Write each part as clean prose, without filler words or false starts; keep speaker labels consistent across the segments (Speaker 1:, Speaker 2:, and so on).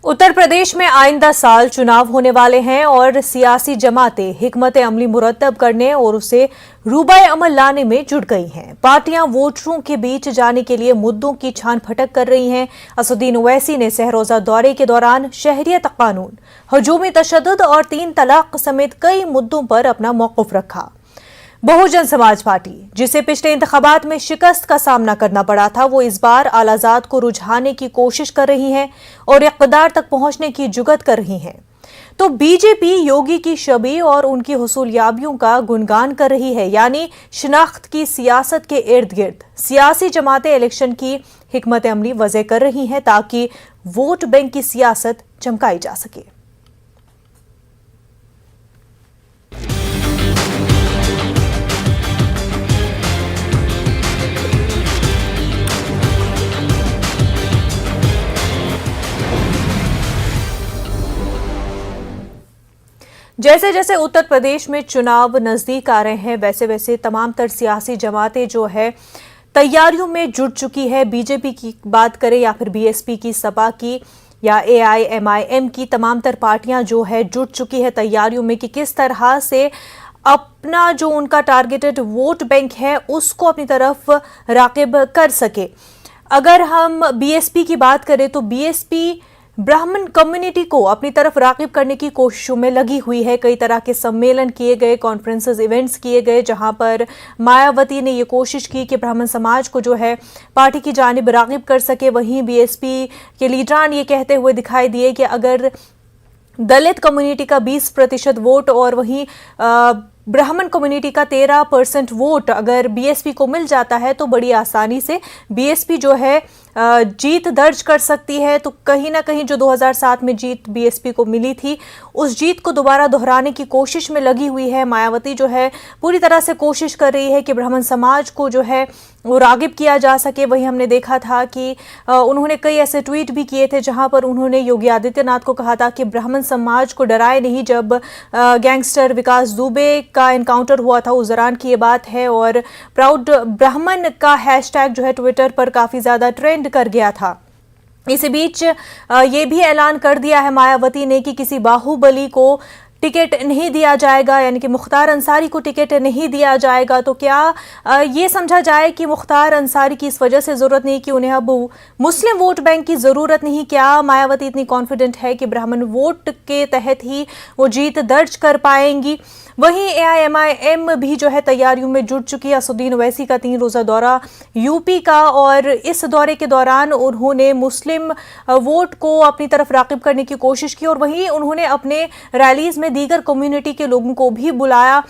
Speaker 1: उत्तर प्रदेश में आइंदा साल चुनाव होने वाले हैं और सियासी जमातें हिकमत अमली मुरतब करने और उसे रूबाए अमल लाने में जुट गई हैं। पार्टियां वोटरों के बीच जाने के लिए मुद्दों की छान फटक कर रही हैं। असदुद्दीन ओवैसी ने सहरोजा दौरे के दौरान शहरियत कानून, हजूमी तशद्दुद और 3 तलाक समेत कई मुद्दों पर अपना मौक़िफ़ रखा। बहुजन समाज पार्टी, जिसे पिछले इंतखाबात में शिकस्त का सामना करना पड़ा था, वो इस बार आलाजाद को रुझाने की कोशिश कर रही है और इक़्तिदार तक पहुंचने की जुगत कर रही है। तो बीजेपी योगी की शबी और उनकी हुसूलियाबियों का गुणगान कर रही है, यानी शिनाख्त की सियासत के इर्द गिर्द सियासी जमातें इलेक्शन की हिकमत अमली वज़े कर रही हैं ताकि वोट बैंक की सियासत चमकाई जा सके। जैसे जैसे उत्तर प्रदेश में चुनाव नजदीक आ रहे हैं, वैसे वैसे तमाम तर सियासी जमातें जो है तैयारियों में जुट चुकी है। बीजेपी की बात करें या फिर बीएसपी की, सपा की या एआईएमआईएम की, तमाम तर पार्टियां जो है जुट चुकी है तैयारियों में कि किस तरह से अपना जो उनका टारगेटेड वोट बैंक है उसको अपनी तरफ राकिब कर सके। अगर हम बीएसपी की बात करें तो बीएसपी ब्राह्मण कम्युनिटी को अपनी तरफ राकिब करने की कोशिशों में लगी हुई है। कई तरह के सम्मेलन किए गए, कॉन्फ्रेंसेस, इवेंट्स किए गए, जहां पर मायावती ने ये कोशिश की कि ब्राह्मण समाज को जो है पार्टी की जानिब राकिब कर सके। वहीं बीएसपी के लीडरान ये कहते हुए दिखाई दिए कि अगर दलित कम्युनिटी का 20% वोट और वहीं ब्राह्मण कम्युनिटी का 13% वोट अगर बीएसपी को मिल जाता है तो बड़ी आसानी से बीएसपी जो है जीत दर्ज कर सकती है। तो कहीं ना कहीं जो 2007 में जीत बीएसपी को मिली थी, उस जीत को दोबारा दोहराने की कोशिश में लगी हुई है। मायावती जो है पूरी तरह से कोशिश कर रही है कि ब्राह्मण समाज को जो है वो रागिब किया जा सके। वहीं हमने देखा था कि उन्होंने कई ऐसे ट्वीट भी किए थे जहां पर उन्होंने योगी आदित्यनाथ को कहा था कि ब्राह्मण समाज को डराए नहीं। जब गैंगस्टर विकास दुबे का एनकाउंटर हुआ था उस दौरान की ये बात है। और प्राउड ब्राह्मण का हैशटैग जो है ट्विटर पर काफ़ी ज़्यादा ट्रेंड कर गया था। इसी बीच ये भी ऐलान कर दिया है मायावती ने कि किसी बाहुबली को टिकट नहीं दिया जाएगा, यानी कि मुख्तार अंसारी को टिकट नहीं दिया जाएगा। तो क्या ये समझा जाए कि मुख्तार अंसारी की इस वजह से ज़रूरत नहीं कि उन्हें अब मुस्लिम वोट बैंक की ज़रूरत नहीं? क्या मायावती इतनी कॉन्फिडेंट है कि ब्राह्मण वोट के तहत ही वो जीत दर्ज कर पाएंगी? वहीं एआईएमआईएम भी जो है तैयारियों में जुट चुकी है। असदुद्दीन ओवैसी का 3 रोज़ा दौरा यूपी का, और इस दौरे के दौरान उन्होंने मुस्लिम वोट को अपनी तरफ राकिब करने की कोशिश की और वहीं उन्होंने अपने रैलीज़ में दीगर कम्युनिटी के लोगों को भी बुलाया।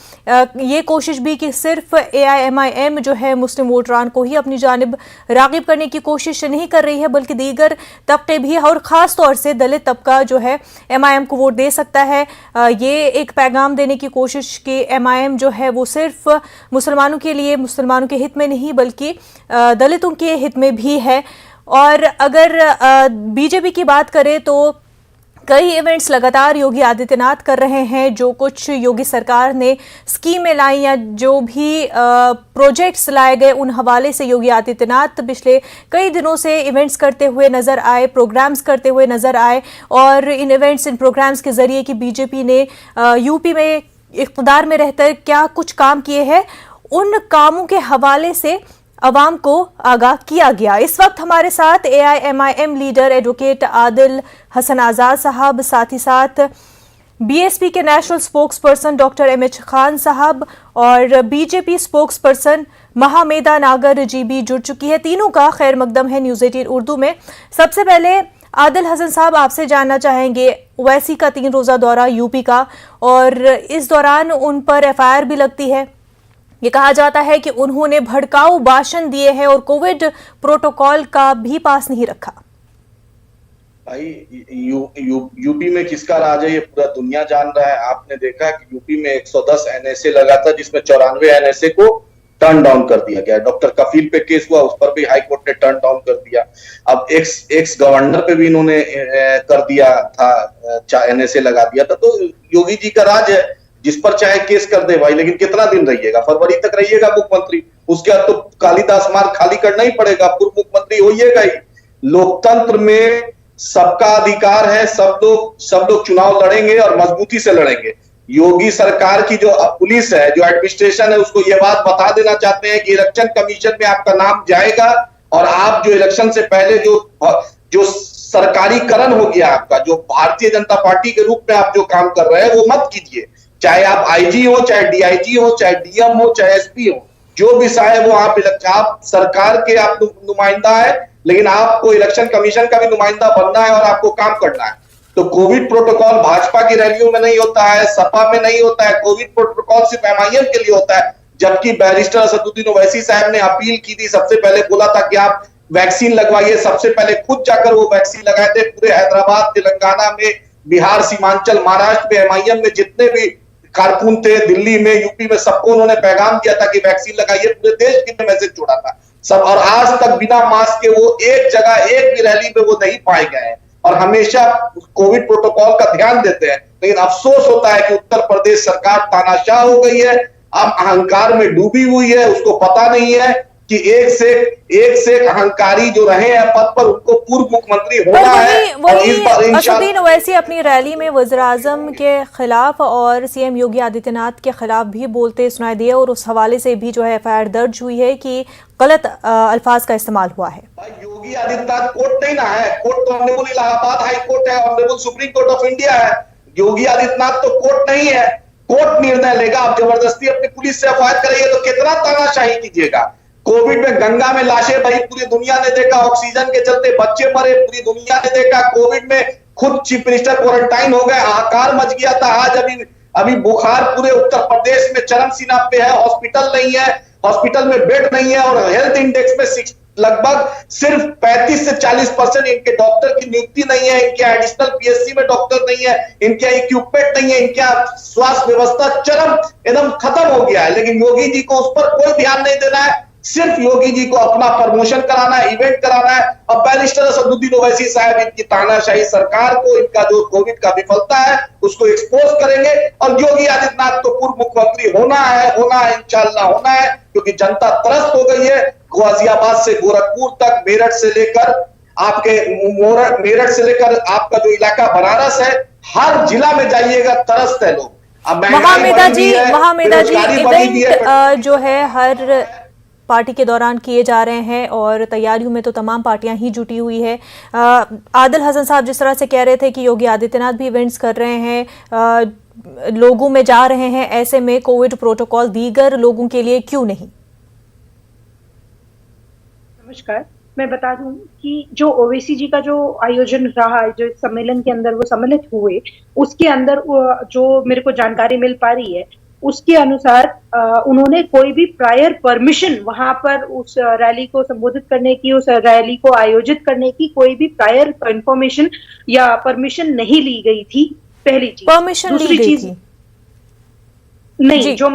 Speaker 1: ये कोशिश भी कि सिर्फ एआईएमआईएम जो है मुस्लिम वोटरान को ही अपनी जानिब रागिब करने की कोशिश नहीं कर रही है, बल्कि दीगर तबके भी, और ख़ास तौर से दलित तबका जो है एमआईएम को वोट दे सकता है। ये एक पैगाम देने की कोशिश कि एमआईएम जो है वो सिर्फ मुसलमानों के लिए, मुसलमानों के हित में नहीं बल्कि दलितों के हित में भी है। और अगर बीजेपी की बात करें तो कई इवेंट्स लगातार योगी आदित्यनाथ कर रहे हैं। जो कुछ योगी सरकार ने स्कीमें लाई या जो भी प्रोजेक्ट्स लाए गए, उन हवाले से योगी आदित्यनाथ पिछले कई दिनों से इवेंट्स करते हुए नजर आए, प्रोग्राम्स करते हुए नजर आए। और इन इवेंट्स, इन प्रोग्राम्स के जरिए कि बीजेपी ने यूपी में इक़्तिदार में रहकर क्या कुछ काम किए हैं, उन कामों के हवाले से अवाम को आगाह किया गया। इस वक्त हमारे साथ AIMIM leader advocate Adil Hasan Azad साहब, साथ ही साथ बीएसपी के national spokesperson doctor MH Khan साहब और बीजेपी स्पोक्स पर्सन महामेदा नागर जी भी जुड़ चुकी है। तीनों का खैर मकदम है न्यूज़ 18 उर्दू में। सबसे पहले आदिल हसन साहब, आपसे जानना चाहेंगे, ओवैसी का 3 रोज़ा दौरा यूपी का, और इस दौरान उन पर एफआईआर भी लगती है। ये कहा जाता है कि उन्होंने भड़काऊ भाषण दिए हैं और कोविड प्रोटोकॉल का भी पास नहीं रखा।
Speaker 2: भाई यूपी में किसका राज है ये पूरा दुनिया जान रहा है। आपने देखा कि यूपी में 110 एनएसए लगा था, जिसमें 94 एनएसए को टर्न डाउन कर दिया गया। डॉक्टर कफील पे केस हुआ, उस पर भी हाई कोर्ट ने टर्न डाउन कर दिया। अब एक्स गवर्नर पे भी इन्होंने कर दिया था, एनएसए लगा दिया था। तो योगी जी का राज है, जिस पर चाहे केस कर दे भाई, लेकिन कितना दिन रहिएगा? फरवरी तक रहिएगा मुख्यमंत्री, उसके बाद तो कालिदास मार्ग खाली करना ही पड़ेगा, पूर्व मुख्यमंत्री होइएगा ही। लोकतंत्र में सबका अधिकार है, सब लोग चुनाव लड़ेंगे और मजबूती से लड़ेंगे। योगी सरकार की जो पुलिस है, जो एडमिनिस्ट्रेशन है, उसको ये बात बता देना चाहते हैं कि इलेक्शन कमीशन में आपका नाम जाएगा और आप जो इलेक्शन से पहले जो सरकारीकरण हो गया आपका, जो भारतीय जनता पार्टी के रूप में आप जो काम कर रहे हैं वो मत कीजिए। चाहे आप आईजी हो, चाहे डीआईजी हो, चाहे डीएम हो, चाहे एसपी हो, जो भी चाहे वो आप सरकार के आप नुमाइंदा है, लेकिन आपको इलेक्शन कमीशन का भी नुमाइंदा बनना है और आपको काम करना है। तो कोविड प्रोटोकॉल भाजपा की रैलियों में नहीं होता है, सपा में नहीं होता है। कोविड प्रोटोकॉल सिर्फ एमआईएम के लिए होता है। जबकि बैरिस्टर असदुद्दीन ओवैसी साहब ने अपील की थी, सबसे पहले बोला था कि आप वैक्सीन लगवाइए, सबसे पहले खुद जाकर वो वैक्सीन लगाए थे। पूरे हैदराबाद, तेलंगाना में, बिहार, सीमांचल, महाराष्ट्र में एमआईएम में जितने भी कारकुन थे, दिल्ली में, यूपी में, सबको उन्होंने पैगाम दिया था कि वैक्सीन लगाइए। पूरे देश के मैसेज छोड़ा था सब, और आज तक बिना मास्क के वो एक जगह एक भी रैली में वो नहीं पाए गए हैं और हमेशा कोविड प्रोटोकॉल का ध्यान देते हैं। लेकिन अफसोस होता है कि उत्तर प्रदेश सरकार तानाशाह हो गई है, अब अहंकार में डूबी हुई है। उसको पता नहीं है कि एक से एक अहंकारी जो रहे हैं पद पर, उनको पूर्व मुख्यमंत्री होना है। और इस बार
Speaker 1: असदुद्दीन ओवैसी अपनी रैली में वज़ीर-ए-आज़म के खिलाफ और सीएम योगी आदित्यनाथ के खिलाफ भी बोलते सुनाई दिए और उस हवाले से भी जो है एफआईआर दर्ज हुई है कि गलत अल्फाज का इस्तेमाल हुआ है।
Speaker 2: योगी आदित्यनाथ कोर्ट नहीं ना है, कोर्ट तो ऑनरेबल इलाहाबाद हाई कोर्ट है, honourable supreme court of India है। योगी आदित्यनाथ तो कोर्ट नहीं है, कोर्ट निर्णय लेगा। आप जबरदस्ती अपनी पुलिस से एफआईआर कराइए तो कितना तानाशाही कीजिएगा। कोविड में गंगा में लाशें बही, पूरी दुनिया ने देखा। ऑक्सीजन के चलते बच्चे मरे, पूरी दुनिया ने देखा। कोविड में खुद चीफ मिनिस्टर क्वारंटाइन हो गए, हाहाकार मच गया था। आज अभी बुखार पूरे उत्तर प्रदेश में चरम सीमा पे है। हॉस्पिटल नहीं है, हॉस्पिटल में बेड नहीं है और हेल्थ इंडेक्स में लगभग सिर्फ 35 से 40% इनके डॉक्टर की नियुक्ति नहीं है, इनके एडिशनल पीएससी में डॉक्टर नहीं है, इनके इक्विपमेंट नहीं है, इनका स्वास्थ्य व्यवस्था चरम एकदम खत्म हो गया है। लेकिन योगी जी को उस पर कोई ध्यान नहीं देना है, सिर्फ योगी जी को अपना प्रमोशन कराना है, इवेंट कराना है। और बैरिस्टर असदुद्दीन ओवैसी साहब इनकी तानाशाही सरकार को, इनका जो कोविड का विफलता है उसको एक्सपोज करेंगे। और योगी आदित्यनाथ तो पूर्व मुख्यमंत्री होना है, इंशाल्लाह होना है, क्योंकि जनता त्रस्त हो गई है। गाजियाबाद से गोरखपुर तक, मेरठ से लेकर आपका जो इलाका बनारस है, हर जिला में जाइएगा, त्रस्त है लोग। अब
Speaker 1: महामेधा जी इवेंट जो है हर पार्टी के दौरान किए जा रहे हैं और तैयारियों में तो तमाम पार्टियां ही जुटी हुई है। आदिल हसन साहब जिस तरह से कह रहे थे कि योगी आदित्यनाथ भी इवेंट्स कर रहे हैं, लोगों में जा रहे हैं, ऐसे में कोविड प्रोटोकॉल दीगर लोगों के लिए क्यों नहीं?
Speaker 3: नमस्कार, मैं बता दूं कि जो ओवैसी जी का जो आयोजन रहा, जो सम्मेलन के अंदर वो सम्मिलित हुए, उसके अंदर जो मेरे को जानकारी मिल पा रही है उसके अनुसार उन्होंने कोई भी प्रायर परमिशन वहां पर उस रैली को संबोधित करने की, उस रैली को आयोजित करने की कोई भी प्रायर इंफॉर्मेशन या परमिशन नहीं ली गई थी। पहली चीज।
Speaker 1: परमिशन ली गई थी
Speaker 3: नहीं, जो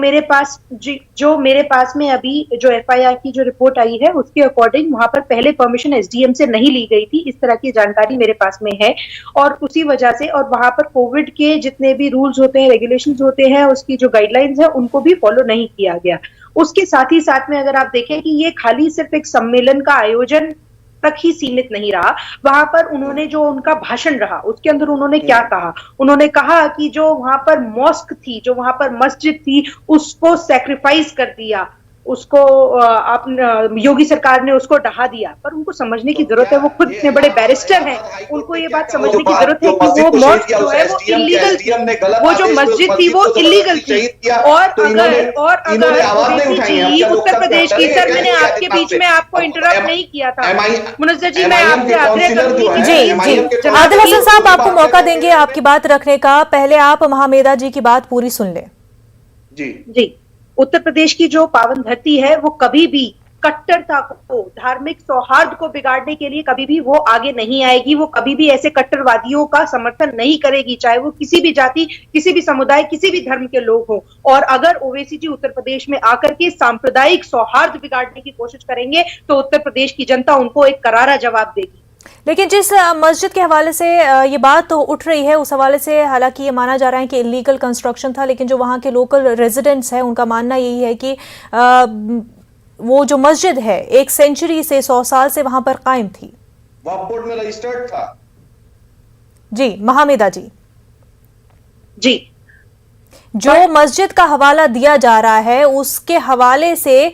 Speaker 3: मेरे पास में अभी जो एफआईआर की जो रिपोर्ट आई है उसके अकॉर्डिंग वहां पर पहले परमिशन एसडीएम से नहीं ली गई थी, इस तरह की जानकारी मेरे पास में है। और उसी वजह से, और वहां पर कोविड के जितने भी रूल्स होते हैं, रेगुलेशंस होते हैं, उसकी जो गाइडलाइंस है उनको भी फॉलो नहीं किया गया। उसके साथ ही साथ में अगर आप देखें कि ये खाली सिर्फ एक सम्मेलन का आयोजन तक ही सीमित नहीं रहा, वहां पर उन्होंने जो उनका भाषण रहा उसके अंदर उन्होंने क्या कहा, उन्होंने कहा कि जो वहां पर मॉस्क थी, जो वहां पर मस्जिद थी, उसको सैक्रिफाइस कर दिया, उसको योगी सरकार ने उसको ढहा दिया। पर उनको समझने की जरूरत है, वो खुद इतने बड़े बैरिस्टर हैं, उनको ये बात समझने की जरूरत है कि वो मॉस्क जो है वो इलीगल थी, वो जो मस्जिद थी वो इलीगल थी। और अगर ओवैसी जी उत्तर प्रदेश की, सर मैंने आपके बीच में आपको इंटरप्ट नहीं किया था मुनव्वर जी, मैं आपसे आग्रह करूंगी।
Speaker 1: जी आदिल हसन साहब, आपको मौका देंगे आपकी बात रखने का, पहले आप महामेधा जी की बात पूरी सुन लें।
Speaker 3: जी, उत्तर प्रदेश की जो पावन धरती है वो कभी भी कट्टरता को, धार्मिक सौहार्द को बिगाड़ने के लिए कभी भी वो आगे नहीं आएगी। वो कभी भी ऐसे कट्टरवादियों का समर्थन नहीं करेगी, चाहे वो किसी भी जाति, किसी भी समुदाय, किसी भी धर्म के लोग हों। और अगर ओवैसी जी उत्तर प्रदेश में आकर के सांप्रदायिक सौहार्द बिगाड़ने की कोशिश करेंगे तो उत्तर प्रदेश की जनता उनको एक करारा जवाब देगी।
Speaker 1: लेकिन जिस मस्जिद के हवाले से ये बात तो उठ रही है, उस हवाले से हालांकि ये माना जा रहा है कि इलीगल कंस्ट्रक्शन था, लेकिन जो वहाँ के लोकल रेजिडेंट्स हैं उनका मानना यही है कि वो जो मस्जिद है 1 सेंचुरी से 100 साल से वहां पर कायम थी,
Speaker 2: वक्फ बोर्ड में रजिस्टर्ड था।
Speaker 1: जी महामिदा जी,
Speaker 3: जी
Speaker 1: जो मस्जिद का हवाला दिया जा रहा है उसके हवाले से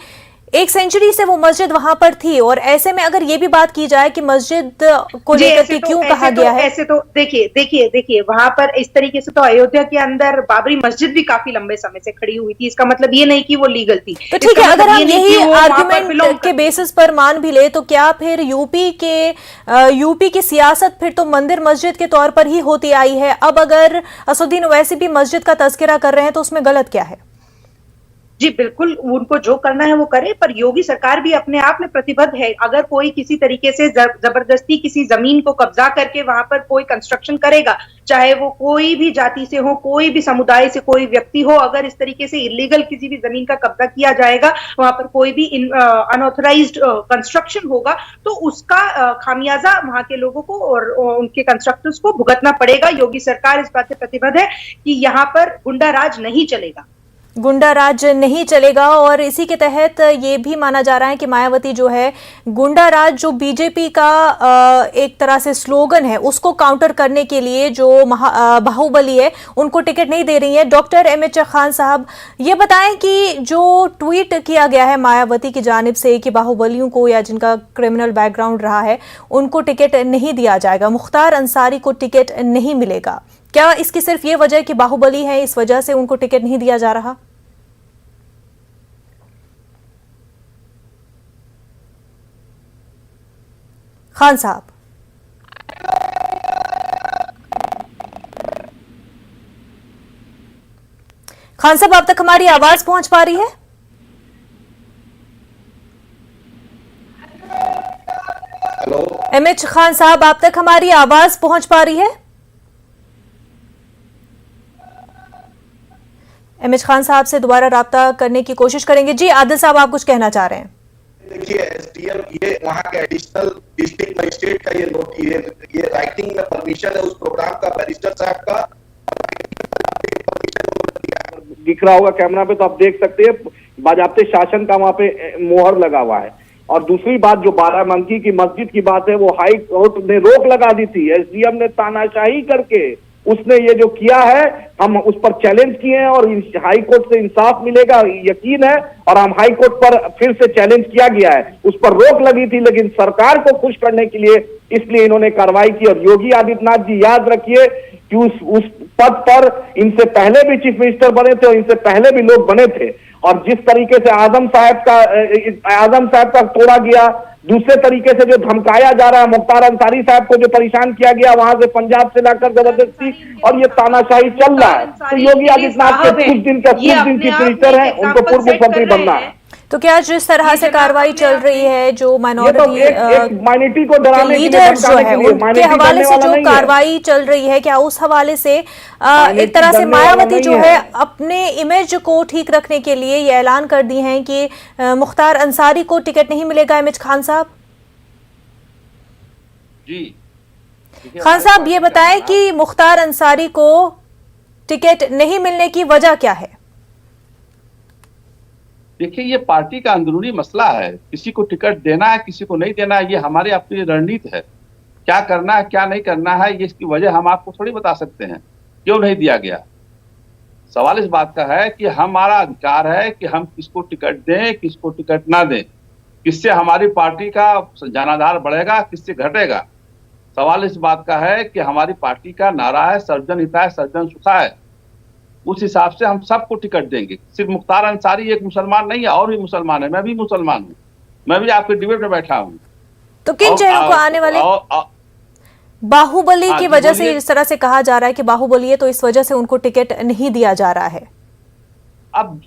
Speaker 1: 1 सेंचुरी से वो मस्जिद वहां पर थी, और ऐसे में अगर ये भी बात की जाए कि मस्जिद को लेकर के क्यों कहा गया है,
Speaker 3: ऐसे तो देखिए वहां पर इस तरीके से तो अयोध्या के अंदर बाबरी मस्जिद भी काफी लंबे समय से खड़ी हुई थी। इसका मतलब ये नहीं कि वो लीगल थी।
Speaker 1: तो ठीक है, अगर हम यही आर्गुमेंट के बेसिस पर मान भी ले तो क्या फिर यूपी की सियासत फिर तो मंदिर मस्जिद के तौर पर ही होती आई है। अब अगर असदुद्दीन ओवैसी भी मस्जिद का तस्करा कर रहे हैं तो उसमें गलत क्या है?
Speaker 3: जी बिल्कुल, उनको जो करना है वो करे, पर योगी सरकार भी अपने आप में प्रतिबद्ध है। अगर कोई किसी तरीके से जबरदस्ती किसी जमीन को कब्जा करके वहां पर कोई कंस्ट्रक्शन करेगा, चाहे वो कोई भी जाति से हो, कोई भी समुदाय से कोई व्यक्ति हो, अगर इस तरीके से इलीगल किसी भी जमीन का कब्जा किया जाएगा, वहां पर कोई भी अनऑथराइज्ड कंस्ट्रक्शन होगा, तो उसका खामियाजा वहां के लोगों को और उनके कंस्ट्रक्टर्स को भुगतना पड़ेगा। योगी सरकार इस बात से प्रतिबद्ध है कि यहाँ पर गुंडा राज नहीं चलेगा,
Speaker 1: गुंडा राज नहीं चलेगा। और इसी के तहत ये भी माना जा रहा है कि मायावती जो है गुंडा राज जो बीजेपी का एक तरह से स्लोगन है उसको काउंटर करने के लिए जो बाहुबली है उनको टिकट नहीं दे रही है। डॉक्टर एमएच खान साहब, ये बताएं कि जो ट्वीट किया गया है मायावती की जानिब से कि बाहुबलियों को या जिनका क्रिमिनल बैकग्राउंड रहा है उनको टिकट नहीं दिया जाएगा, मुख्तार अंसारी को टिकट नहीं मिलेगा, क्या इसकी सिर्फ ये वजह कि बाहुबली है इस वजह से उनको टिकट नहीं दिया जा रहा? खान साहब, खान साहब आप तक हमारी आवाज पहुंच पा रही है?
Speaker 2: हेलो
Speaker 1: एमएच खान साहब आप तक हमारी आवाज पहुंच पा रही है? एमएच खान साहब से दोबारा राब्ता करने की कोशिश करेंगे। जी आदिल साहब, आप कुछ कहना चाह रहे हैं?
Speaker 2: देखिए, एसडीएम ये वहाँ के एडिशनल डिस्ट्रिक्ट मजिस्ट्रेट का ये राइटिंग में परमिशन है उस प्रोग्राम का, बैरिस्टर साहब का
Speaker 4: दिख रहा होगा कैमरा पे, तो आप देख सकते हैं बाजाप्ते शासन का वहाँ पे मोहर लगा हुआ है। और दूसरी बात जो बाराबंकी की मस्जिद की बात है, वो हाई कोर्ट ने रोक लगा दी थी, एसडीएम ने तानाशाही करके उसने ये जो किया है, हम उस पर चैलेंज किए हैं और हाई कोर्ट से इंसाफ मिलेगा यकीन है। और हम हाई कोर्ट पर फिर से चैलेंज किया गया है, उस पर रोक लगी थी, लेकिन सरकार को खुश करने के लिए इसलिए इन्होंने कार्रवाई की। और योगी आदित्यनाथ जी याद रखिए कि उस पद पर इनसे पहले भी चीफ मिनिस्टर बने थे और इनसे पहले भी लोग बने थे, और जिस तरीके से आजम साहब का तोड़ा गया, दूसरे तरीके से जो धमकाया जा रहा है, मुख्तार अंसारी साहब को जो परेशान किया गया वहां से पंजाब से लाकर जबरदस्ती, और ये तानाशाही चल रहा है, तो योगी आदित्यनाथ के कुछ दिन की मिनिस्टर है, उनको पूर्व मुख्यमंत्री बनना है।
Speaker 1: तो क्या जिस तरह से कार्रवाई चल रही है, जो
Speaker 4: माइनॉरिटी को डराने के लिए,
Speaker 1: लीडर जो है उनके हवाले से जो कार्रवाई चल रही है, क्या उस हवाले से एक तरह से मायावती जो है अपने इमेज को ठीक रखने के लिए ये ऐलान कर दी है कि मुख्तार अंसारी को टिकट नहीं मिलेगा? एमएच खान साहब
Speaker 5: जी,
Speaker 1: खान साहब ये बताएं कि मुख्तार अंसारी को टिकट नहीं मिलने की वजह क्या है?
Speaker 5: देखिए, ये पार्टी का अंदरूनी मसला है, किसी को टिकट देना है किसी को नहीं देना है, ये हमारी अपनी रणनीति है। क्या करना है क्या नहीं करना है ये इसकी वजह हम आपको थोड़ी बता सकते हैं क्यों नहीं दिया गया। सवाल इस बात का है कि हमारा अधिकार है कि हम किसको टिकट दें किसको टिकट ना दें, किससे हमारी पार्टी का जनाधार बढ़ेगा किससे घटेगा। सवाल इस बात का है कि हमारी पार्टी का नारा है सर्वजन हिताय सर्वजन सुखाय, उस हिसाब से हम सबको टिकट देंगे। सिर्फ मुख्तार अंसारी एक मुसलमान नहीं है, और भी मुसलमान है, मैं भी मुसलमान हूँ, मैं भी आपके डिबेट में बैठा हूँ।
Speaker 1: तो किन चेहरों को आने वाले बाहुबली की वजह से इस तरह से कहा जा रहा है कि बाहुबली है तो इस वजह से उनको टिकट नहीं दिया जा रहा है?
Speaker 5: अब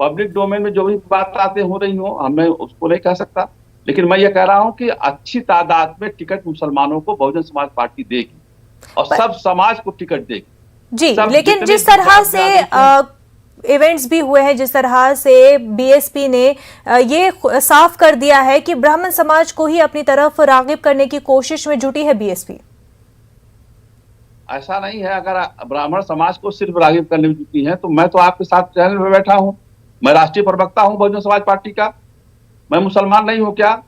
Speaker 5: पब्लिक डोमेन में जो भी बात आते हो रही हो, मैं उसको नहीं कह सकता, लेकिन मैं ये कह रहा हूँ कि अच्छी तादाद में टिकट मुसलमानों को बहुजन समाज पार्टी देगी और सब समाज को टिकट देगी
Speaker 1: जी। लेकिन जिस तरह से इवेंट्स भी हुए हैं, जिस तरह से बीएसपी ने ये साफ कर दिया है कि ब्राह्मण समाज को ही अपनी तरफ रागिब करने की कोशिश में जुटी है बीएसपी।
Speaker 5: ऐसा नहीं है, अगर ब्राह्मण समाज को सिर्फ रागिब करने में जुटी है तो मैं तो आपके साथ चैनल में बैठा हूं, मैं राष्ट्रीय प्रवक्ता हूं बहुजन समाज पार्टी का, मैं मुसलमान नहीं हूं क्या?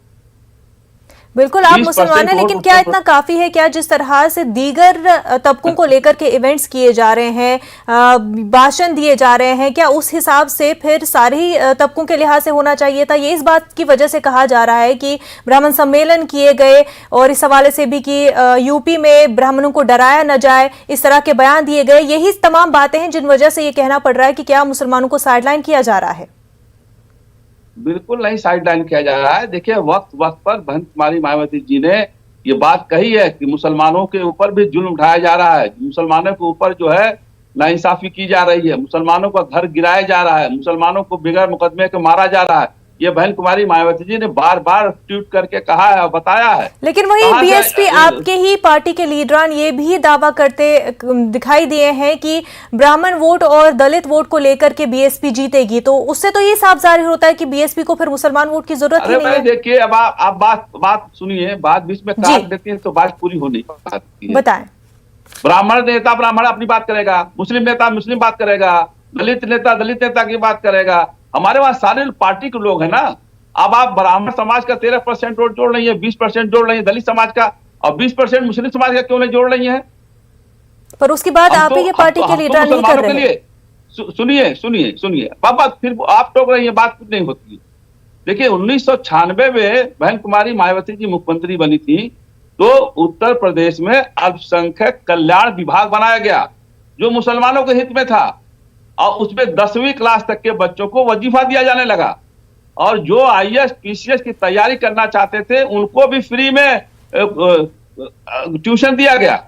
Speaker 1: बिल्कुल आप
Speaker 5: 20%
Speaker 1: मुसलमान हैं, लेकिन क्या इतना काफी है? क्या जिस तरह से दीगर तबकों को लेकर के इवेंट्स किए जा रहे हैं, भाषण दिए जा रहे हैं, क्या उस हिसाब से फिर सारी तबकों के लिहाज से होना चाहिए था? ये इस बात की वजह से कहा जा रहा है कि ब्राह्मण सम्मेलन किए गए और इस हवाले से भी कि यूपी में ब्राह्मणों को डराया न जाए, इस तरह के बयान दिए गए। यही तमाम बातें हैं जिन वजह से ये कहना पड़ रहा है कि क्या मुसलमानों को साइडलाइन किया जा रहा है।
Speaker 5: बिल्कुल नहीं साइडलाइन किया जा रहा है। देखिए, वक्त वक्त पर बहन कुमारी मायावती जी ने ये बात कही है कि मुसलमानों के ऊपर भी जुल्म उठाया जा रहा है, मुसलमानों के ऊपर जो है नाइंसाफी की जा रही है, मुसलमानों का घर गिराया जा रहा है, मुसलमानों को बिगैर मुकदमे के मारा जा रहा है। ये बहन कुमारी मायावती जी ने बार बार ट्वीट करके कहा है और बताया है।
Speaker 1: लेकिन वही बीएसपी आपके ही पार्टी के लीडरान ये भी दावा करते दिखाई दिए हैं कि ब्राह्मण वोट और दलित वोट को लेकर के बीएसपी जीतेगी, तो उससे तो ये साफ जाहिर होता है कि बीएसपी को फिर मुसलमान वोट की जरूरत ही नहीं है।
Speaker 5: देखिए, अब आप बात सुनिए, बात बीच में काट देती है तो बात पूरी हो नहीं पाती है।
Speaker 1: बताएं।
Speaker 5: ब्राह्मण नेता ब्राह्मण अपनी बात करेगा, मुस्लिम नेता मुस्लिम बात करेगा, दलित नेता की बात करेगा। हमारे वहां सारे पार्टी के लोग हैं ना। अब आप ब्राह्मण समाज का 13% वोट जोड़ रही है, 20% जोड़ रही है दलित समाज का, और 20% मुस्लिम समाज का क्यों नहीं जोड़ रही है?
Speaker 1: पर उसकी बात आप ही के पार्टी के लीडर नहीं कर रहे हैं।
Speaker 5: सुनिए बाबा, फिर आप टोक रही है, बात कुछ नहीं होती। देखिए, 1996 में बहन कुमारी मायावती जी मुख्यमंत्री बनी थी तो उत्तर प्रदेश में अल्पसंख्यक कल्याण विभाग बनाया गया जो मुसलमानों के हित में था, और उसमें 10वीं क्लास तक के बच्चों को वजीफा दिया जाने लगा, और जो आईएएस पीसीएस की तैयारी करना चाहते थे उनको भी फ्री में ट्यूशन दिया गया।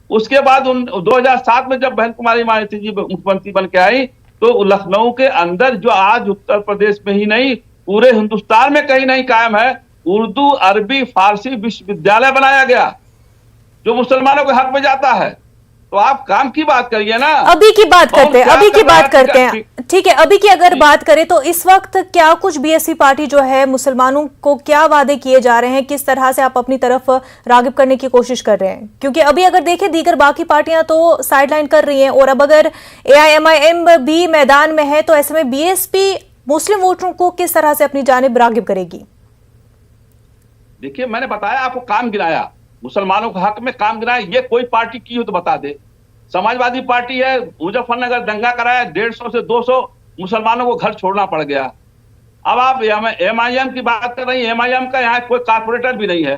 Speaker 5: उसके बाद 2007 में जब बहन कुमारी मायावती जी मुख्यमंत्री बन के आई तो लखनऊ के अंदर, जो आज उत्तर प्रदेश में ही नहीं पूरे हिंदुस्तान में कहीं नहीं कायम है, उर्दू अरबी फारसी विश्वविद्यालय बनाया गया जो मुसलमानों के हक में जाता है। तो आप काम की बात करिए ना।
Speaker 1: अभी की बात करते हैं, ठीक है। अभी की अगर बात करें तो इस वक्त क्या कुछ बीएसपी पार्टी जो है मुसलमानों को क्या वादे किए जा रहे हैं, किस तरह से आप अपनी तरफ रागिब करने की कोशिश कर रहे हैं? क्योंकि अभी अगर देखें दीगर बाकी पार्टियां तो साइडलाइन कर रही हैं, और अब अगर एआईएमआईएम भी मैदान में है तो ऐसे में बीएसपी मुस्लिम वोटरों को किस तरह से अपनी जानिब रागिब करेगी?
Speaker 5: देखिए, मैंने बताया आपको, काम गिराया, मुसलमानों के हक में काम गिराया। ये कोई पार्टी की हो तो बता दे। समाजवादी पार्टी है, मुजफ्फरनगर दंगा कराया, 150 से 200 मुसलमानों को घर छोड़ना पड़ गया। अब आप एमआईएम की बात कर रही है, एमआईएम का यहाँ कोई कारपोरेटर भी नहीं है,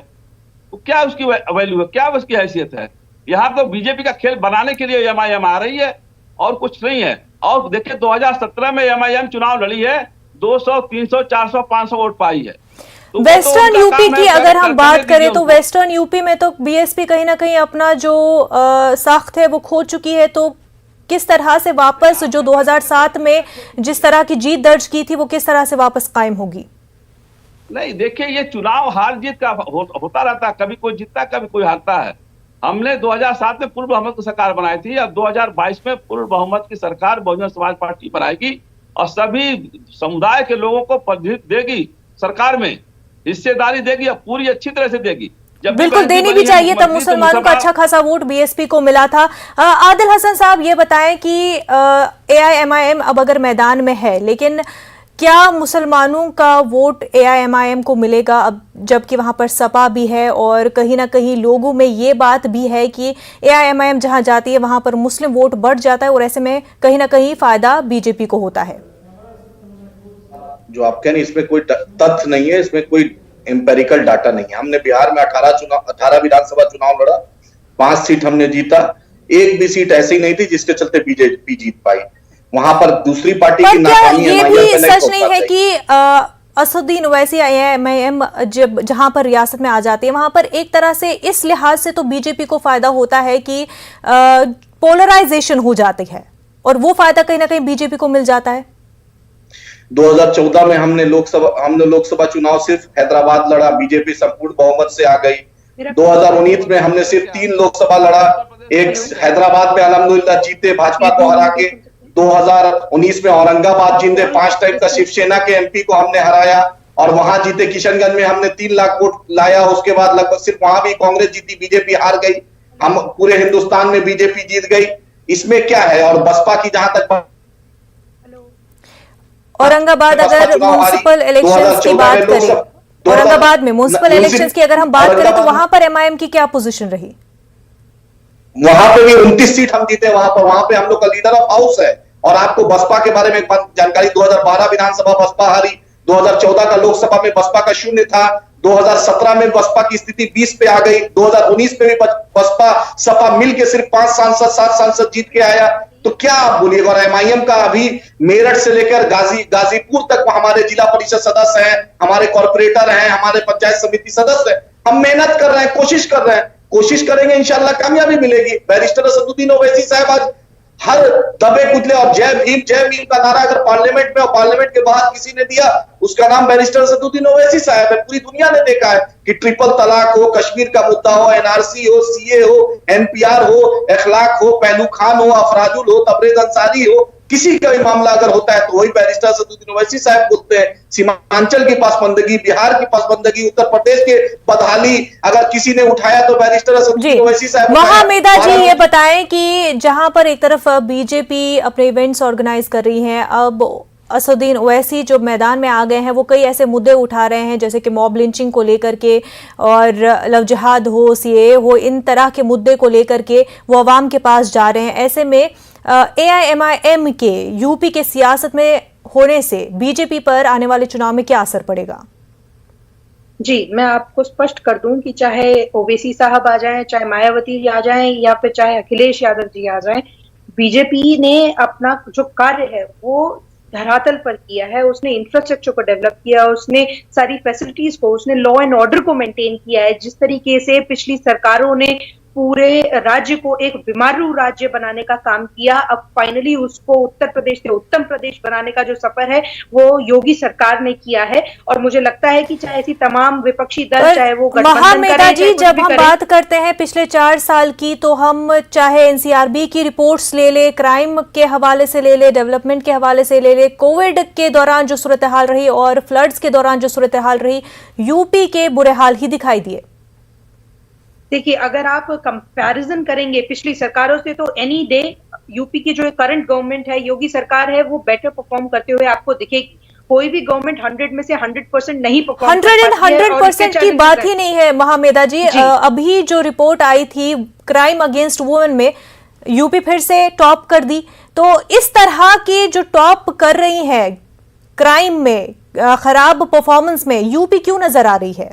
Speaker 5: तो क्या उसकी वैल्यू है, क्या उसकी हैसियत है? यहाँ तो बीजेपी का खेल बनाने के लिए एमआईएम आ रही है और कुछ नहीं है। और देखिए, 2017 में एमआईएम चुनाव लड़ी है, 200, 300, 400, 500 वोट पाई है।
Speaker 1: वेस्टर्न यूपी की अगर हम बात करें तो वेस्टर्न यूपी में तो बीएसपी कहीं ना कहीं अपना जो साख्त है वो खो चुकी है, तो किस तरह से वापस जो 2007 में जिस तरह की जीत दर्ज की थी वो किस तरह से वापस कायम होगी?
Speaker 5: नहीं, देखिए, ये चुनाव हार जीत का होता रहता है, कभी कोई जीतता कभी कोई हारता है। हमने 2007 में पूर्ण बहुमत की सरकार बनाई थी, अब 2022 में पूर्ण बहुमत की सरकार बहुजन समाज पार्टी बनाएगी और सभी समुदाय के लोगों को प्रतिनिधित्व देगी, सरकार में हिस्सेदारी देगी और पूरी अच्छी तरह से देगी।
Speaker 1: बिल्कुल देनी भी चाहिए, तब मुसलमानों का अच्छा खासा वोट बीएसपी को मिला था। आदिल हसन साहब ये बताएं कि एआईएमआईएम अब अगर मैदान में है, लेकिन क्या मुसलमानों का वोट एआईएमआईएम को मिलेगा अब जबकि वहां पर सपा भी है, और कहीं ना कहीं लोगों में ये बात भी है कि एआईएमआईएम जहां जाती है वहां पर मुस्लिम वोट बढ़ जाता है और ऐसे में कहीं ना कहीं फायदा बीजेपी को होता है?
Speaker 2: जो आप कह रहे हैं इसमें कोई तथ्य नहीं है, इसमें कोई एम्पेरिकल डाटा नहीं है। हमने बिहार में 18 विधानसभा चुनाव लड़ा, 5 सीट हमने जीता, एक भी सीट ऐसी नहीं थी जिसके चलते बीजेपी जीत पाई। वहां पर दूसरी पार्टी की नाकामी
Speaker 1: ये भी सच नहीं है कि असदुद्दीन ओवैसी एआईएमआईएम जहां पर रियासत में आ जाती है वहां पर एक तरह से इस लिहाज से तो बीजेपी को फायदा होता है कि पोलराइजेशन हो जाती है, और वो फायदा कहीं ना कहीं बीजेपी को मिल जाता है।
Speaker 2: 2014 में हमने लोकसभा चुनाव सिर्फ हैदराबाद लड़ा, बीजेपी संपूर्ण बहुमत से आ गई। 2019 में हमने सिर्फ 3 लोकसभा लड़ा, एक हैदराबाद में अल्हम्दुलिल्लाह जीते भाजपा को हरा के। 2019 में औरंगाबाद जीते, 5 टाइम का शिवसेना के एमपी को हमने हराया और वहां जीते। किशनगंज में हमने 3 लाख वोट लाया, उसके बाद लगभग सिर्फ वहां भी कांग्रेस जीती, बीजेपी हार गई। हम पूरे हिंदुस्तान में बीजेपी जीत गई, इसमें क्या है? और बसपा की जहां तक
Speaker 1: औरंगाबाद अगर म्युनिसिपल इलेक्शंस की बात करें, औरंगाबाद में म्युनिसिपल इलेक्शंस की अगर हम बात करें तो वहां पर एमआईएम की क्या पोजीशन रही?
Speaker 2: वहां पे भी 29 सीट हम जीते। वहां पे हम लोग का लीडर ऑफ हाउस है। और आपको बसपा के बारे में जानकारी, 2012 विधानसभा बसपा हारी, 2014 का लोकसभा में बसपा का 0 था, 2017 में बसपा की स्थिति 20 पे आ गई, 2019 में भी बसपा सपा मिलके सिर्फ 5 सांसद 7 सांसद जीत के आया। तो क्या आप बोलिएगा? और एमआईएम का अभी मेरठ से लेकर गाजीपुर तक हमारे जिला परिषद सदस्य हैं, हमारे कॉर्पोरेटर हैं, हमारे पंचायत समिति सदस्य हैं। हम मेहनत कर रहे हैं, कोशिश कर रहे हैं, कोशिश करेंगे, इंशाल्लाह कामयाबी मिलेगी। बैरिस्टर असदुद्दीन ओवैसी साहब आज हर दबे कुचले और जय भीम का नारा अगर पार्लियामेंट में और पार्लियामेंट के बाहर किसी ने दिया, उसका नाम बैरिस्टर असदुद्दीन ओवैसी साहब है। पूरी दुनिया ने देखा है कि ट्रिपल तलाक हो, कश्मीर का मुद्दा हो, एनआरसी हो, सीए हो, एनपीआर हो, अखलाक हो, पहलू खान हो, अफराजुल हो, तबरेज अंसारी हो, किसी का भी मामला अगर होता है तो वही बैरिस्टर असदुद्दीन ओवैसी साहब बोलते हैं। सीमांचल की पासबंदगी, बिहार की पासबंदगी, उत्तर प्रदेश के बदहाली अगर किसी ने उठाया तो बैरिस्टर असदुद्दीन ओवैसी साहब।
Speaker 1: महामेधा जी ये बताएं कि जहां पर एक तरफ बीजेपी अपने इवेंट्स ऑर्गेनाइज कर रही है, अब असदुद्दीन ओवैसी जो मैदान में आ गए हैं वो कई ऐसे मुद्दे उठा रहे हैं जैसे कि मॉब लिंचिंग को लेकर के और लव जिहाद हो, सीएए हो, इन तरह के मुद्दे को लेकर के वो अवाम के पास जा रहे हैं। ऐसे में एआईएमआईएम के यूपी के सियासत में होने से बीजेपी पर आने वाले चुनाव में क्या असर पड़ेगा?
Speaker 3: जी, मैं आपको स्पष्ट कर दूं कि चाहे ओवैसी साहब आ जाएं, चाहे मायावती जी आ जाएं या फिर चाहे अखिलेश यादव जी आ जाएं, बीजेपी ने अपना जो कार्य है वो धरातल पर किया है। उसने इंफ्रास्ट्रक्चर को डेवलप किया, उसने सारी फैसिलिटीज को, उसने लॉ एंड ऑर्डर को मेंटेन किया है। जिस तरीके से पिछली सरकारों ने पूरे राज्य को एक बीमारू राज्य बनाने का काम किया, अब फाइनली उसको उत्तर प्रदेश से उत्तम प्रदेश बनाने का जो सफर है वो योगी सरकार ने किया है। और मुझे लगता है कि चाहे ऐसी तमाम विपक्षी दल, चाहे वो
Speaker 1: महामेधा जी, जब हम बात करते हैं पिछले 4 साल की, तो हम चाहे एनसीआरबी की रिपोर्ट्स ले ले, क्राइम के हवाले से ले ले, डेवलपमेंट के हवाले से ले ले, कोविड के दौरान जो सूरत हाल रही और फ्लड्स के दौरान जो सूरत हाल रही, यूपी के बुरे हाल ही दिखाई दिए।
Speaker 3: देखिए, अगर आप कंपैरिजन करेंगे पिछली सरकारों से तो एनी डे यूपी की जो करंट गवर्नमेंट है, योगी सरकार है, वो बेटर परफॉर्म करते हुए आपको दिखेगी। कोई भी गवर्नमेंट 100 में से 100% नहीं परफॉर्म
Speaker 1: 100% की बात ही नहीं है महामेधा जी। अभी जो रिपोर्ट आई थी क्राइम अगेंस्ट वुमेन में, यूपी फिर से टॉप कर दी। तो इस तरह की जो टॉप कर रही है क्राइम में, खराब परफॉर्मेंस में, यूपी क्यों नजर आ रही है?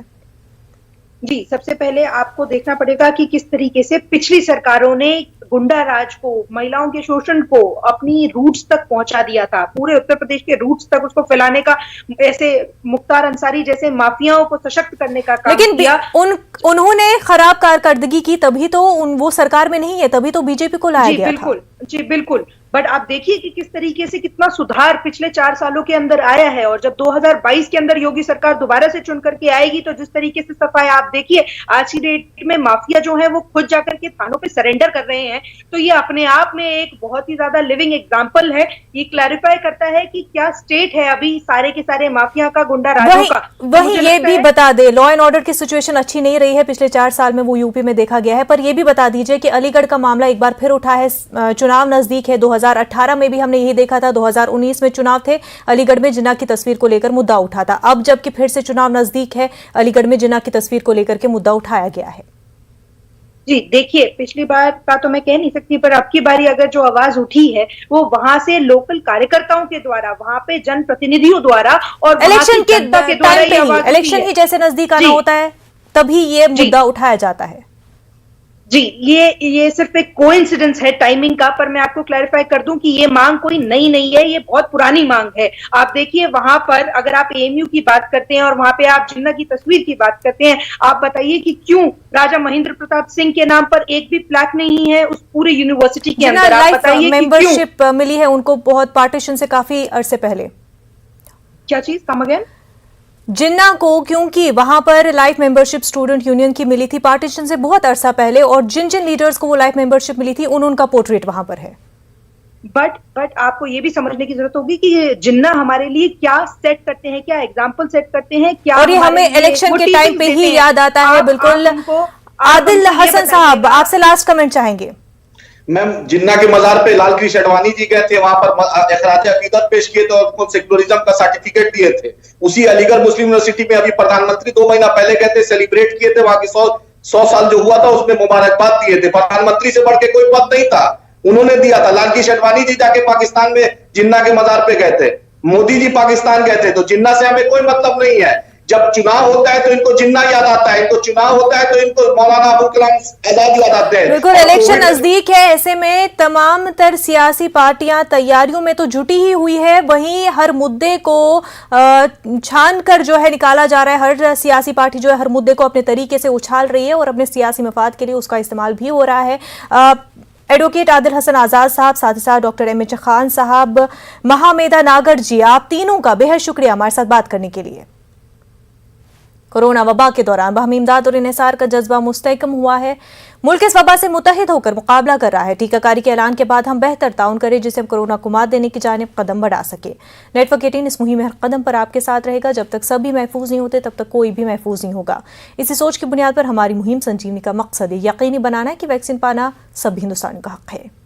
Speaker 3: जी, सबसे पहले आपको देखना पड़ेगा कि किस तरीके से पिछली सरकारों ने गुंडा राज को, महिलाओं के शोषण को अपनी रूट्स तक पहुंचा दिया था। पूरे उत्तर प्रदेश के रूट्स तक उसको फैलाने का, ऐसे मुख्तार अंसारी जैसे माफियाओं को सशक्त करने का काम किया।
Speaker 1: उन्होंने खराब कारकर्दगी की, तभी तो वो सरकार में नहीं है, तभी तो बीजेपी को लाया गया था।
Speaker 3: जी बिल्कुल। बट आप देखिए कि किस तरीके से कितना सुधार पिछले 4 सालों के अंदर आया है। और जब 2022 के अंदर योगी सरकार दोबारा से चुन करके आएगी तो जिस तरीके से सफाई आप देखिए, आज की डेट में माफिया जो है वो खुद जाकर के थानों पे सरेंडर कर रहे हैं। तो ये अपने आप में एक बहुत ही ज्यादा लिविंग एग्जांपल है। ये क्लैरिफाई करता है कि क्या स्टेट है अभी सारे के सारे माफिया का, गुंडा राजों का।
Speaker 1: वही ये भी बता दे, लॉ एंड ऑर्डर की सिचुएशन अच्छी नहीं रही है पिछले 4 साल में, वो यूपी में देखा गया है। पर ये भी बता दीजिए कि अलीगढ़ का मामला एक बार फिर उठा है, चुनाव नजदीक है। 2018 में भी हमने यही देखा था, 2019 में चुनाव थे, अलीगढ़ में जिन्ना की तस्वीर को लेकर मुद्दा उठा था। अब जबकि फिर से चुनाव नजदीक है, अलीगढ़ में जिन्ना की तस्वीर को लेकर के मुद्दा उठाया गया है।
Speaker 3: जी देखिए, पिछली बार का तो मैं कह नहीं सकती, पर अब की बारी अगर जो आवाज उठी है वो वहां से लोकल कार्यकर्ताओं के द्वारा, वहां पे जनप्रतिनिधियों द्वारा और
Speaker 1: इलेक्शन के द्वारा, इलेक्शन ही जैसे नजदीक आना होता है तभी ये मुद्दा उठाया जाता है।
Speaker 3: जी, ये सिर्फ एक कोइंसिडेंस है टाइमिंग का। पर मैं आपको क्लैरिफाई कर दूं कि ये मांग कोई नई नहीं है, ये बहुत पुरानी मांग है। आप देखिए, वहां पर अगर आप एएमयू की बात करते हैं और वहां पे आप जिन्ना की तस्वीर की बात करते हैं, आप बताइए कि क्यों राजा महेंद्र प्रताप सिंह के नाम पर एक भी प्लैक नहीं है उस पूरी यूनिवर्सिटी के अंदर। आप बताइए कि
Speaker 1: मेंबरशिप मिली है उनको बहुत पार्टीशन से काफी अरसे पहले।
Speaker 3: क्या चीज? Come again?
Speaker 1: जिन्ना को क्योंकि वहां पर लाइफ मेंबरशिप स्टूडेंट यूनियन की मिली थी पार्टीशन से बहुत अरसा पहले, और जिन जिन लीडर्स को वो लाइफ मेंबरशिप मिली थी उनका पोर्ट्रेट वहां पर है।
Speaker 3: बट आपको ये भी समझने की जरूरत होगी कि जिन्ना हमारे लिए क्या सेट करते हैं, क्या एग्जाम्पल सेट करते हैं, क्या,
Speaker 1: और ये हमें इलेक्शन के टाइम पे ही याद आता है। बिल्कुल। आदिल हसन साहब, आपसे लास्ट कमेंट चाहेंगे।
Speaker 2: मैम जिन्ना के मजार पे लाल कृष्ण अडवाणी जी गए थे, वहां पर एखराज अकीदत पेश किए थे और उनको सेक्युलरिज्म का सर्टिफिकेट दिए थे। उसी अलीगढ़ मुस्लिम यूनिवर्सिटी में अभी प्रधानमंत्री 2 महीना पहले गए थे, सेलिब्रेट किए थे, वहां की 100 साल जो हुआ था उसमें मुबारकबाद दिए थे। प्रधानमंत्री से बढ़ के कोई पद नहीं था, उन्होंने दिया था। लाल कृष्ण अडवाणी जी जाके पाकिस्तान में जिन्ना के मजार पे गए थे, मोदी जी पाकिस्तान गए थे। तो जिन्ना से हमें कोई मतलब नहीं है। जब चुनाव होता है तो इनको जिन्ना याद आता है, इनको चुनाव होता है तो इनको मौलाना अबुल कलाम आजाद याद आते हैं।
Speaker 1: बिल्कुल, इलेक्शन नजदीक है, ऐसे में तमाम तर सियासी पार्टियां तैयारियों में तो जुटी ही हुई है, वहीं हर मुद्दे को छान कर जो है निकाला जा रहा है। हर सियासी पार्टी जो है हर मुद्दे को अपने तरीके से उछाल रही है और अपने सियासी मफाद के लिए उसका इस्तेमाल भी हो रहा है। एडवोकेट आदिल हसन आजाद साहब, साथ ही साथ डॉक्टर एम.एच. खान साहब, महामेधा नागर जी, आप तीनों का बेहद शुक्रिया हमारे साथ बात करने के लिए। कोरोना वबा के दौरान बाहमी इमदाद और इन्हिसार का जज्बा मुस्तहकम हुआ है। मुल्क इस वबा से मुत्तहिद होकर मुकाबला कर रहा है। टीकाकारी के ऐलान के बाद हम बेहतर ताउन करें जिससे हम कोरोना को मात देने की जानिब कदम बढ़ा सके। नेटवर्क 18 इस मुहिम में हर कदम पर आपके साथ रहेगा। जब तक सभी महफूज नहीं होते तब तक कोई भी महफूज नहीं होगा। इसी सोच की बुनियाद पर हमारी मुहिम संजीवनी का मकसद यकीनी बनाना है कि वैक्सीन पाना सभी हिंदुस्तानियों का हक है।